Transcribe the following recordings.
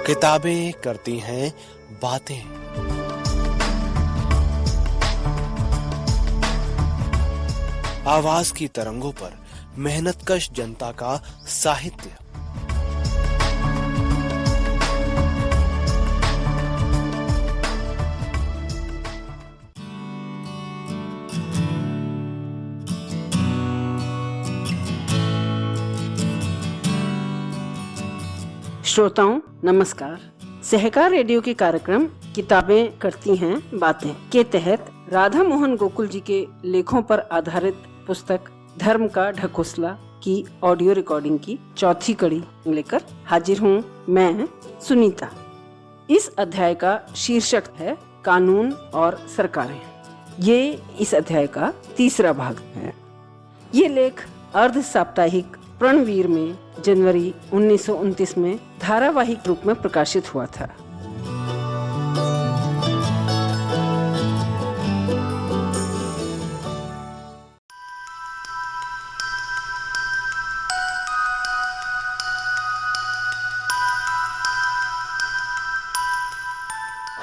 किताबें करती हैं बातें। आवाज की तरंगों पर मेहनतकश जनता का साहित्य। श्रोताओं नमस्कार। सहकार रेडियो के कार्यक्रम किताबें करती हैं बातें के तहत राधा मोहन गोकुल जी के लेखों पर आधारित पुस्तक धर्म का ढकोसला की ऑडियो रिकॉर्डिंग की चौथी कड़ी लेकर हाजिर हूँ मैं सुनीता। इस अध्याय का शीर्षक है कानून और सरकारें। ये इस अध्याय का तीसरा भाग है। ये लेख अर्ध साप्ताहिक प्रणवीर में जनवरी 1929 में धारावाहिक रूप में प्रकाशित हुआ था।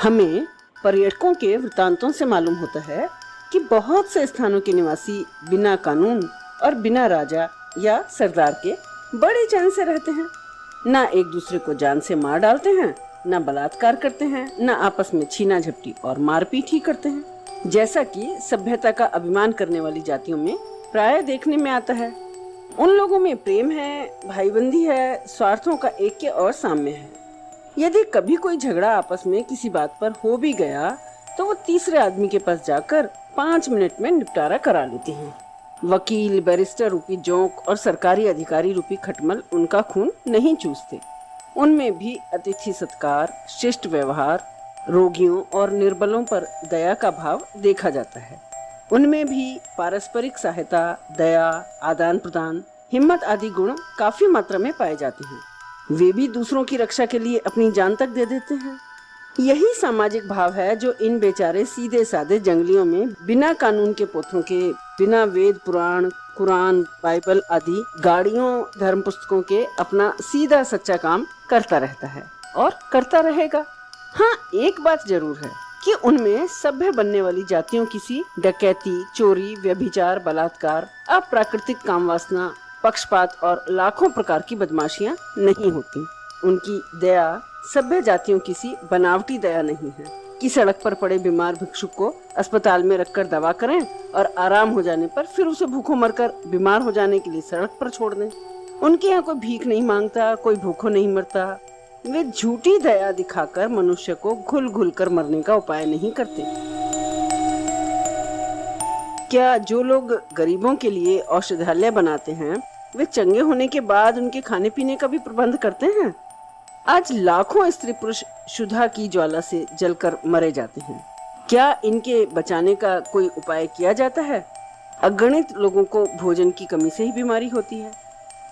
हमें पर्यटकों के वृत्तांतों से मालूम होता है कि बहुत से स्थानों के निवासी बिना कानून और बिना राजा या सरदार के बड़े चैन से रहते हैं। ना एक दूसरे को जान से मार डालते हैं, ना बलात्कार करते हैं, ना आपस में छीना झपटी और मारपीट ही करते हैं, जैसा कि सभ्यता का अभिमान करने वाली जातियों में प्राय देखने में आता है। उन लोगों में प्रेम है, भाईबंदी है, स्वार्थों का एक के और साम्य है। यदि कभी कोई झगड़ा आपस में किसी बात पर हो भी गया तो वो तीसरे आदमी के पास जाकर 5 मिनट में निपटारा करा लेते हैं। वकील, बैरिस्टर रूपी जोंक और सरकारी अधिकारी रूपी खटमल उनका खून नहीं चूसते। उनमें भी अतिथि सत्कार, शिष्ट व्यवहार, रोगियों और निर्बलों पर दया का भाव देखा जाता है। उनमें भी पारस्परिक सहायता, दया, आदान प्रदान, हिम्मत आदि गुण काफी मात्रा में पाए जाते हैं। वे भी दूसरों की रक्षा के लिए अपनी जान तक दे देते हैं। यही सामाजिक भाव है जो इन बेचारे सीधे साधे जंगलियों में बिना कानून के पोथों के, बिना वेद पुराण, कुरान, बाइबल आदि गाड़ियों धर्म पुस्तकों के अपना सीधा सच्चा काम करता रहता है और करता रहेगा। हाँ, एक बात जरूर है कि उनमें सभ्य बनने वाली जातियों किसी डकैती, चोरी, व्यभिचार, बलात्कार, अप्राकृतिक कामवासना, पक्षपात और लाखों प्रकार की बदमाशियां नहीं होती। उनकी दया सभ्य जातियों किसी बनावटी दया नहीं है कि सड़क पर पड़े बीमार भिक्षुक को अस्पताल में रखकर दवा करें और आराम हो जाने पर फिर उसे भूखों मरकर बीमार हो जाने के लिए सड़क पर छोड़ दें। उनके यहाँ कोई भीख नहीं मांगता, कोई भूखों नहीं मरता। वे झूठी दया दिखाकर मनुष्य को घुल घुल कर मरने का उपाय नहीं करते। क्या जो लोग गरीबों के लिए औषधालय बनाते हैं वे चंगे होने के बाद उनके खाने पीने का भी प्रबंध करते हैं? आज लाखों स्त्री पुरुष क्षुधा की ज्वाला से जलकर मरे जाते हैं। क्या इनके बचाने का कोई उपाय किया जाता है? अगणित लोगों को भोजन की कमी से ही बीमारी होती है।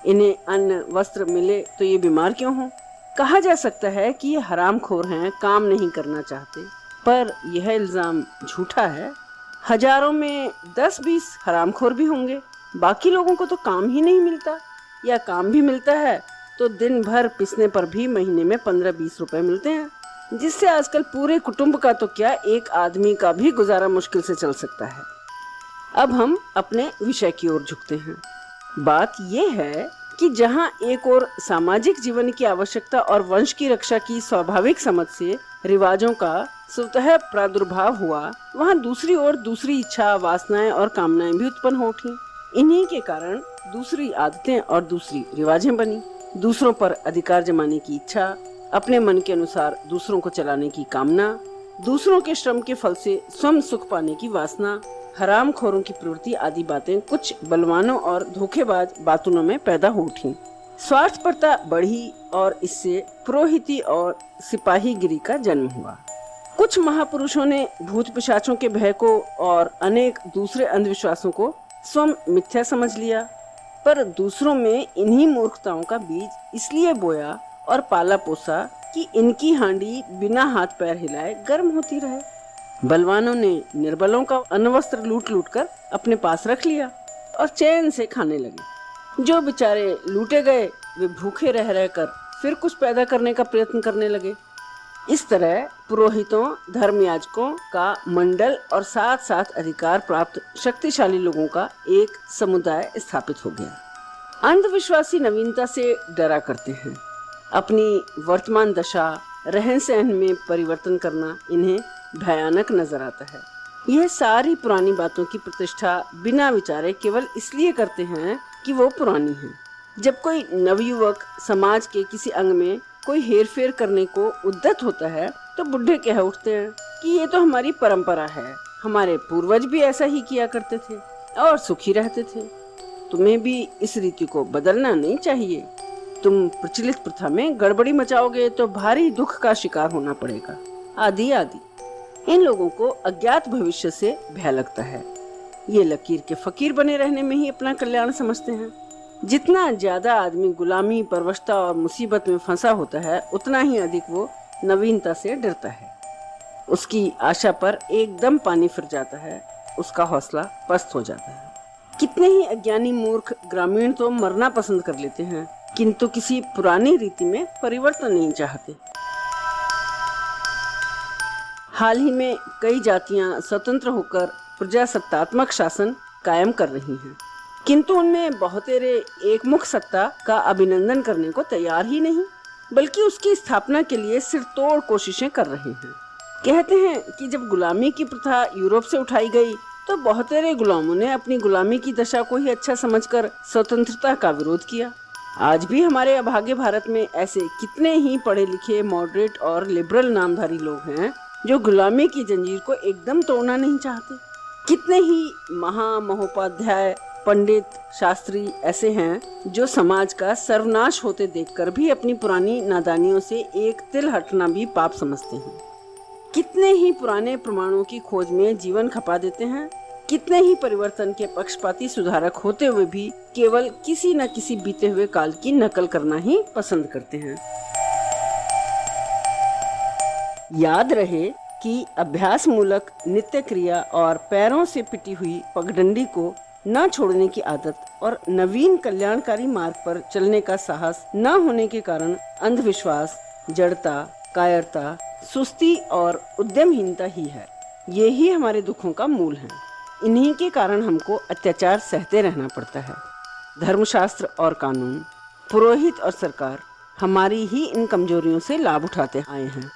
इन्हें अन्न वस्त्र मिले तो ये बीमार क्यों हो? कहा जा सकता है कि ये हरामखोर हैं, काम नहीं करना चाहते, पर यह इल्जाम झूठा है। हजारों में 10-20 हरामखोर भी होंगे। बाकी लोगों को तो काम ही नहीं मिलता, या काम भी मिलता है तो दिन भर पिसने पर भी महीने में 15-20 रुपए मिलते हैं, जिससे आजकल पूरे कुटुंब का तो क्या एक आदमी का भी गुजारा मुश्किल से चल सकता है। अब हम अपने विषय की ओर झुकते हैं। बात यह है कि जहां एक और सामाजिक जीवन की आवश्यकता और वंश की रक्षा की स्वाभाविक समझ से रिवाजों का स्वतः प्रादुर्भाव हुआ, वहां दूसरी ओर दूसरी इच्छा, वासनाएं और कामनाएं भी उत्पन्न हो उठी। इन्हीं के कारण दूसरी आदतें और दूसरी रिवाजें बनी। दूसरों पर अधिकार जमाने की इच्छा, अपने मन के अनुसार दूसरों को चलाने की कामना, दूसरों के श्रम के फल से स्वयं सुख पाने की वासना, हरामखोरों की प्रवृत्ति आदि बातें कुछ बलवानों और धोखेबाज बातूनों में पैदा हो उठी। स्वार्थपरता बढ़ी और इससे पुरोहिती और सिपाहीगिरी का जन्म हुआ। कुछ महापुरुषों ने भूत पिशाचों के भय को और अनेक दूसरे अंधविश्वासों को स्वयं मिथ्या समझ लिया, पर दूसरों में इन्हीं मूर्खताओं का बीज इसलिए बोया और पाला पोसा कि इनकी हांडी बिना हाथ पैर हिलाए गर्म होती रहे। बलवानों ने निर्बलों का अनवस्त्र लूट लूट कर अपने पास रख लिया और चैन से खाने लगे। जो बेचारे लूटे गए वे भूखे रह रहकर फिर कुछ पैदा करने का प्रयत्न करने लगे। इस तरह पुरोहितों, धर्मयाजकों का मंडल और साथ साथ अधिकार प्राप्त शक्तिशाली लोगों का एक समुदाय स्थापित हो गया। अंधविश्वासी नवीनता से डरा करते हैं। अपनी वर्तमान दशा, रहन सहन में परिवर्तन करना इन्हें भयानक नजर आता है। यह सारी पुरानी बातों की प्रतिष्ठा बिना विचारे केवल इसलिए करते हैं कि वो पुरानी हैं। जब कोई नवयुवक समाज के किसी अंग में कोई हेरफेर करने को उद्यत होता है तो बुढ़े कह उठते हैं कि ये तो हमारी परंपरा है, हमारे पूर्वज भी ऐसा ही किया करते थे और सुखी रहते थे। तुम्हें भी इस रीति को बदलना नहीं चाहिए। तुम प्रचलित प्रथा में गड़बड़ी मचाओगे तो भारी दुख का शिकार होना पड़ेगा, आदि आदि। इन लोगों को अज्ञात भविष्य से भय लगता है। ये लकीर के फकीर बने रहने में ही अपना कल्याण समझते हैं। जितना ज्यादा आदमी गुलामी, परवशता और मुसीबत में फंसा होता है, उतना ही अधिक वो नवीनता से डरता है। उसकी आशा पर एकदम पानी फिर जाता है, उसका हौसला पस्त हो जाता है। कितने ही अज्ञानी मूर्ख ग्रामीण तो मरना पसंद कर लेते हैं, किंतु किसी पुरानी रीति में परिवर्तन नहीं चाहते। हाल ही में कई जातियां स्वतंत्र होकर प्रजासत्तात्मक शासन कायम कर रही हैं, किंतु उनमें बहुतेरे एकमुख सत्ता का अभिनंदन करने को तैयार ही नहीं, बल्कि उसकी स्थापना के लिए सिरतोड़ कोशिशें कर रहे हैं। कहते हैं कि जब गुलामी की प्रथा यूरोप से उठाई गई तो बहुतेरे गुलामों ने अपनी गुलामी की दशा को ही अच्छा समझकर स्वतंत्रता का विरोध किया। आज भी हमारे अभागे भारत में ऐसे कितने ही पढ़े लिखे, मॉडरेट और लिबरल नामधारी लोग हैं जो गुलामी की जंजीर को एकदम तोड़ना नहीं चाहते। कितने ही महोपाध्याय, पंडित, शास्त्री ऐसे हैं जो समाज का सर्वनाश होते देखकर भी अपनी पुरानी नादानियों से एक तिल हटना भी पाप समझते हैं। कितने ही पुराने प्रमाणों की खोज में जीवन खपा देते हैं। कितने ही परिवर्तन के पक्षपाती सुधारक होते हुए भी केवल किसी न किसी बीते हुए काल की नकल करना ही पसंद करते हैं। याद रहे कि अभ्यास मूलक नित्य क्रिया और पैरों से पिटी हुई पगडंडी को न छोड़ने की आदत और नवीन कल्याणकारी मार्ग पर चलने का साहस न होने के कारण अंधविश्वास, जड़ता, कायरता, सुस्ती और उद्यमहीनता ही है। ये ही हमारे दुखों का मूल है। इन्हीं के कारण हमको अत्याचार सहते रहना पड़ता है। धर्मशास्त्र और कानून, पुरोहित और सरकार हमारी ही इन कमजोरियों से लाभ उठाते आए हैं।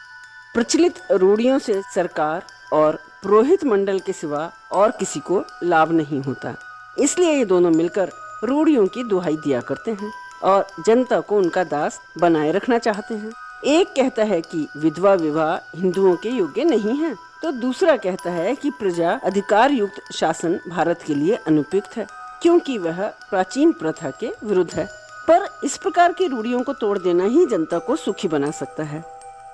प्रचलित रूढ़ियों से सरकार और पुरोहित मंडल के सिवा और किसी को लाभ नहीं होता। इसलिए ये दोनों मिलकर रूढ़ियों की दुहाई दिया करते हैं और जनता को उनका दास बनाए रखना चाहते हैं। एक कहता है कि विधवा विवाह हिंदुओं के योग्य नहीं है, तो दूसरा कहता है कि प्रजा अधिकार युक्त शासन भारत के लिए अनुपयुक्त है, क्योंकि वह प्राचीन प्रथा के विरुद्ध है। पर इस प्रकार की रूढ़ियों को तोड़ देना ही जनता को सुखी बना सकता है।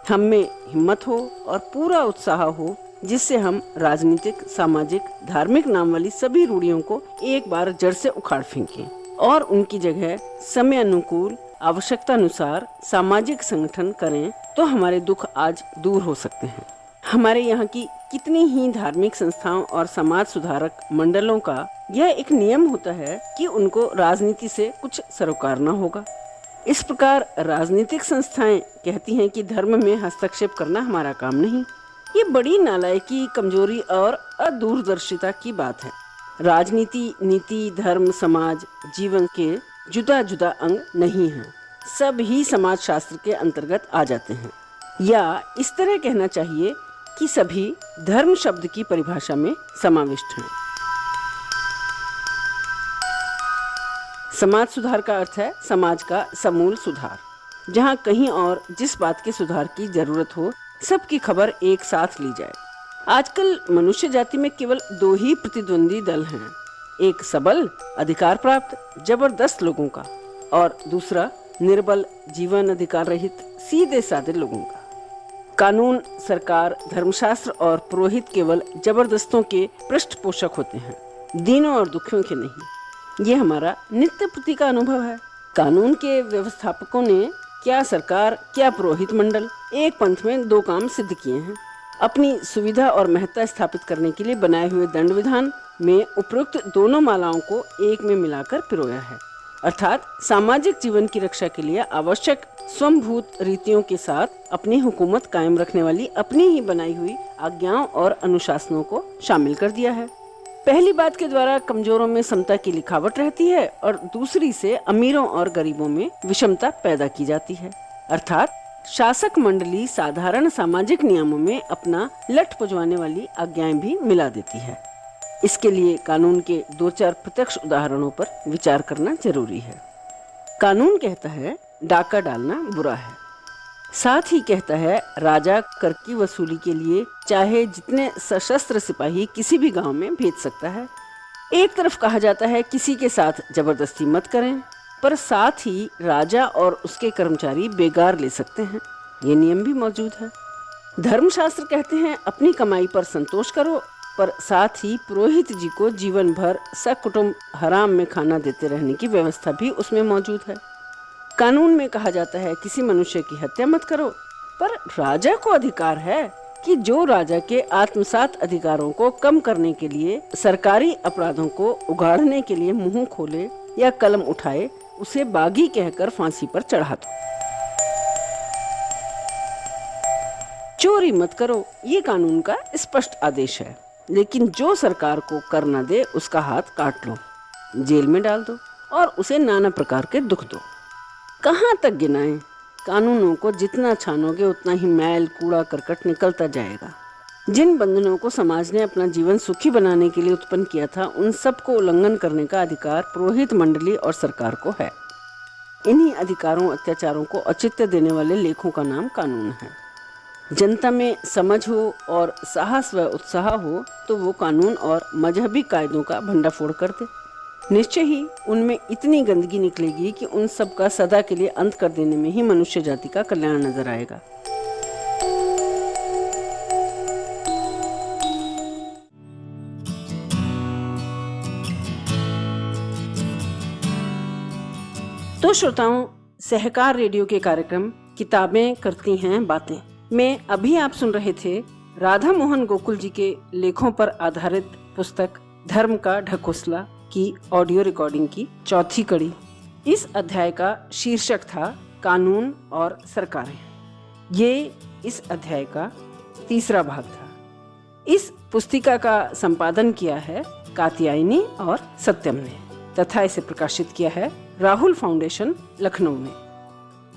हम में हिम्मत हो और पूरा उत्साह हो, जिससे हम राजनीतिक, सामाजिक, धार्मिक नाम वाली सभी रूढ़ियों को एक बार जड़ से उखाड़ फेंकें और उनकी जगह समय अनुकूल, आवश्यकता अनुसार सामाजिक संगठन करें, तो हमारे दुख आज दूर हो सकते हैं। हमारे यहाँ की कितनी ही धार्मिक संस्थाओं और समाज सुधारक मंडलों का यह एक नियम होता है कि उनको राजनीति से कुछ सरोकार न होगा। इस प्रकार राजनीतिक संस्थाएं कहती हैं कि धर्म में हस्तक्षेप करना हमारा काम नहीं। ये बड़ी नालायकी, कमजोरी और अदूरदर्शिता की बात है। राजनीति, नीति, धर्म, समाज जीवन के जुदा जुदा अंग नहीं हैं। सब ही समाज शास्त्र के अंतर्गत आ जाते हैं, या इस तरह कहना चाहिए कि सभी धर्म शब्द की परिभाषा में समाविष्ट हैं। समाज सुधार का अर्थ है समाज का समूल सुधार। जहाँ कहीं और जिस बात के सुधार की जरूरत हो, सबकी खबर एक साथ ली जाए। आजकल मनुष्य जाति में केवल दो ही प्रतिद्वंदी दल हैं, एक सबल, अधिकार प्राप्त, जबरदस्त लोगों का, और दूसरा निर्बल, जीवन अधिकार रहित, सीधे साधे लोगों का। कानून, सरकार, धर्मशास्त्र और पुरोहित केवल जबरदस्तों के पृष्ठपोषक होते हैं, दीनों और दुखियों के नहीं। ये हमारा नित्य प्रति का अनुभव है। कानून के व्यवस्थापकों ने क्या सरकार, क्या पुरोहित मंडल एक पंथ में दो काम सिद्ध किए हैं। अपनी सुविधा और महत्ता स्थापित करने के लिए बनाए हुए दंड विधान में उपयुक्त दोनों मालाओं को एक में मिलाकर पिरोया है। अर्थात सामाजिक जीवन की रक्षा के लिए आवश्यक स्वयंभूत रीतियों के साथ अपनी हुकूमत कायम रखने वाली अपनी ही बनाई हुई आज्ञाओं और अनुशासनों को शामिल कर दिया है। पहली बात के द्वारा कमजोरों में समता की लिखावट रहती है और दूसरी से अमीरों और गरीबों में विषमता पैदा की जाती है। अर्थात शासक मंडली साधारण सामाजिक नियमों में अपना लठ पुजवाने वाली आज्ञाएं भी मिला देती है। इसके लिए कानून के 2-4 प्रत्यक्ष उदाहरणों पर विचार करना जरूरी है। कानून कहता है डाका डालना बुरा है, साथ ही कहता है राजा कर की वसूली के लिए चाहे जितने सशस्त्र सिपाही किसी भी गांव में भेज सकता है। एक तरफ कहा जाता है किसी के साथ जबरदस्ती मत करें, पर साथ ही राजा और उसके कर्मचारी बेगार ले सकते हैं, ये नियम भी मौजूद है। धर्मशास्त्र कहते हैं अपनी कमाई पर संतोष करो, पर साथ ही पुरोहित जी को जीवन भर सकुटुंब हराम में खाना देते रहने की व्यवस्था भी उसमें मौजूद है। कानून में कहा जाता है किसी मनुष्य की हत्या मत करो, पर राजा को अधिकार है कि जो राजा के आत्मसात अधिकारों को कम करने के लिए सरकारी अपराधों को उगाड़ने के लिए मुंह खोले या कलम उठाए, उसे बागी कहकर फांसी पर चढ़ा दो। चोरी मत करो, ये कानून का स्पष्ट आदेश है, लेकिन जो सरकार को कर न दे उसका हाथ काट लो, जेल में डाल दो और उसे नाना प्रकार के दुख दो। कहाँ तक गिनाएं? कानूनों को जितना छानोगे उतना ही मैल कूड़ा करकट निकलता जाएगा। जिन बंधनों को समाज ने अपना जीवन सुखी बनाने के लिए उत्पन्न किया था, उन सब को उल्लंघन करने का अधिकार पुरोहित मंडली और सरकार को है। इन्हीं अधिकारों अत्याचारों को औचित्य देने वाले लेखों का नाम कानून है। जनता में समझ हो और साहस व उत्साह हो तो वो कानून और मजहबी कायदों का भंडाफोड़ कर दे। निश्चय ही उनमें इतनी गंदगी निकलेगी कि उन सब का सदा के लिए अंत कर देने में ही मनुष्य जाति का कल्याण नजर आएगा। तो श्रोताओं, सहकार रेडियो के कार्यक्रम किताबें करती हैं बातें में अभी आप सुन रहे थे राधा मोहन गोकुल जी के लेखों पर आधारित पुस्तक धर्म का ढकोसला की ऑडियो रिकॉर्डिंग की चौथी कड़ी। इस अध्याय का शीर्षक था कानून और सरकारें। ये इस अध्याय का तीसरा भाग था। इस पुस्तिका का संपादन किया है कात्यायनी और सत्यम ने तथा इसे प्रकाशित किया है राहुल फाउंडेशन लखनऊ ने।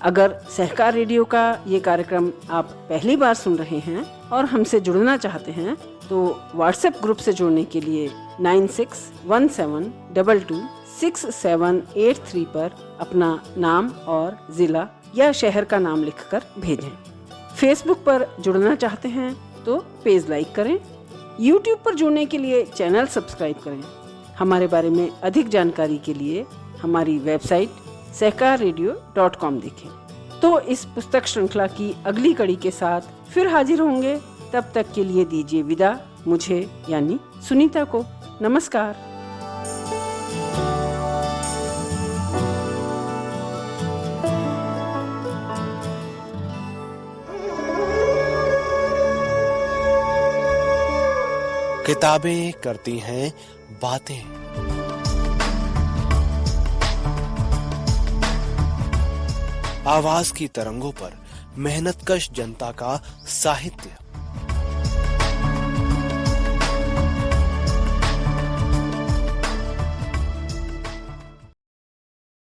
अगर सहकार रेडियो का ये कार्यक्रम आप पहली बार सुन रहे हैं और हमसे जुड़ना चाहते हैं तो व्हाट्सएप ग्रुप से जुड़ने के लिए 9617226783 पर अपना नाम और जिला या शहर का नाम लिखकर भेजें। फेसबुक पर जुड़ना चाहते हैं तो पेज लाइक करें। यूट्यूब पर जुड़ने के लिए चैनल सब्सक्राइब करें। हमारे बारे में अधिक जानकारी के लिए हमारी वेबसाइट सहकाररेडियो.com देखें। तो इस पुस्तक श्रृंखला की अगली कड़ी के साथ फिर हाजिर होंगे। तब तक के लिए दीजिए विदा मुझे यानी सुनीता को। नमस्कार। किताबें करती हैं बातें। आवाज की तरंगों पर मेहनतकश जनता का साहित्य।